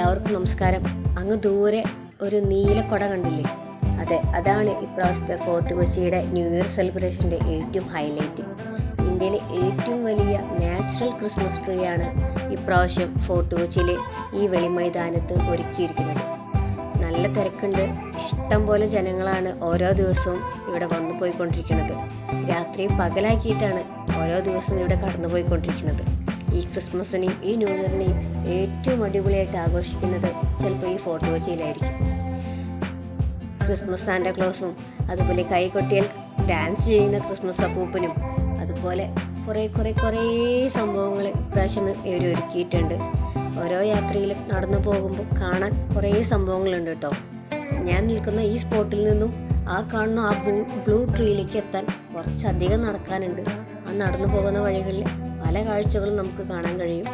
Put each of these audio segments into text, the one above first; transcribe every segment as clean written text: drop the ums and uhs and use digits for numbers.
എല്ലാവർക്കും നമസ്കാരം. അങ്ങ് ദൂരെ ഒരു നീല കൊട കണ്ടില്ലേ? അതാണ് ഇപ്രാവശ്യത്തെ ഫോർട്ട് കൊച്ചിയുടെ ന്യൂ ഇയർ സെലിബ്രേഷൻ്റെ ഏറ്റവും ഹൈലൈറ്റ്. ഇന്ത്യയിലെ ഏറ്റവും വലിയ നാച്ചുറൽ ക്രിസ്മസ് ട്രീ ആണ് ഇപ്രാവശ്യം ഫോർട്ട് കൊച്ചിയിലെ ഈ വെളിമൈതാനത്ത് ഒരുക്കിയിരിക്കുന്നത്. നല്ല തിരക്കുണ്ട്, ഇഷ്ടം പോലെ ജനങ്ങളാണ് ഓരോ ദിവസവും ഇവിടെ വന്നു പോയിക്കൊണ്ടിരിക്കുന്നത്. രാത്രി പകലാക്കിയിട്ടാണ് ഓരോ ദിവസവും ഇവിടെ കടന്നു പോയിക്കൊണ്ടിരിക്കുന്നത്. ഈ ക്രിസ്മസിനെയും ഈ ന്യൂ ഇയറിനെയും ഏറ്റവും അടിപൊളിയായിട്ട് ആഘോഷിക്കുന്നത് ചിലപ്പോൾ ഈ ഫോർട്ട് കൊച്ചിയിലായിരിക്കും. ക്രിസ്മസ് സാന്റാക്ലോസും അതുപോലെ കൈകൊട്ടിയാൽ ഡാൻസ് ചെയ്യുന്ന ക്രിസ്മസ് അപ്പൂപ്പനും അതുപോലെ കുറേ സംഭവങ്ങൾ ഇപ്രാവശ്യം ഇവർ ഒരുക്കിയിട്ടുണ്ട്. ഓരോ യാത്രയിലും നടന്നു പോകുമ്പോൾ കാണാൻ കുറേ സംഭവങ്ങളുണ്ട് കേട്ടോ. ഞാൻ നിൽക്കുന്ന ഈ സ്പോട്ടിൽ നിന്നും ആ കാണുന്ന ആ ബ്ലൂ ട്രീയിലേക്ക് എത്താൻ കുറച്ചധികം നടക്കാനുണ്ട്. ആ നടന്നു പോകുന്ന വഴികളിൽ പല കാഴ്ചകളും നമുക്ക് കാണാൻ കഴിയും.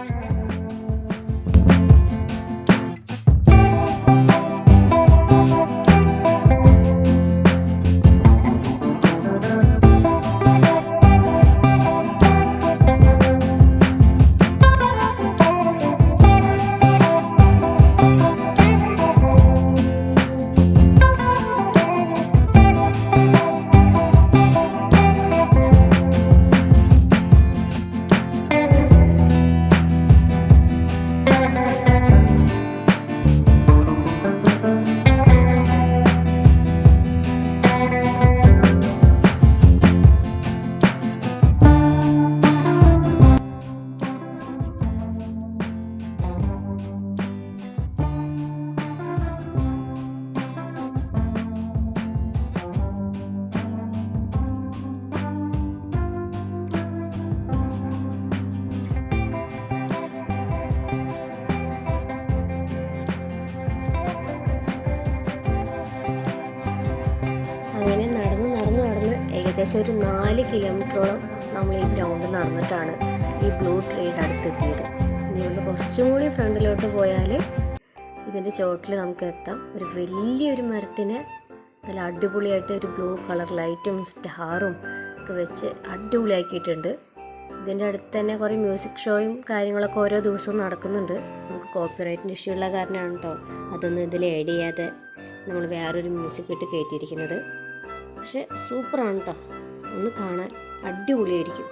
അങ്ങനെ നടന്ന് ഏകദേശം ഒരു 4 കിലോമീറ്ററോളം നമ്മൾ ഈ ഗ്രൗണ്ട് നടന്നിട്ടാണ് ഈ ബ്ലൂ ട്രീയുടെ അടുത്തെത്തിയത്. ഇനി ഒന്ന് കുറച്ചും കൂടി ഫ്രണ്ടിലോട്ട് പോയാൽ ഇതിൻ്റെ ചുവട്ടിൽ നമുക്ക് എത്താം. ഒരു വലിയൊരു മരത്തിന് നല്ല അടിപൊളിയായിട്ട് ഒരു ബ്ലൂ കളർ ലൈറ്റും സ്റ്റാറും ഒക്കെ വെച്ച് അടിപൊളിയാക്കിയിട്ടുണ്ട്. ഇതിൻ്റെ അടുത്ത് തന്നെ കുറേ മ്യൂസിക് ഷോയും കാര്യങ്ങളൊക്കെ ഓരോ ദിവസവും നടക്കുന്നുണ്ട്. നമുക്ക് കോപ്പിറൈറ്റിൻ്റെ ഇഷ്യൂ ഉള്ള കാരണമാണ് കേട്ടോ അതൊന്നും ഇതിൽ ആഡ് ചെയ്യാതെ നമ്മൾ വേറൊരു മ്യൂസിക് ഇട്ട് കയറ്റിയിരിക്കുന്നത്. പക്ഷെ സൂപ്പറാണ് കേട്ടോ, ഒന്ന് കാണാൻ അടിപൊളിയായിരിക്കും.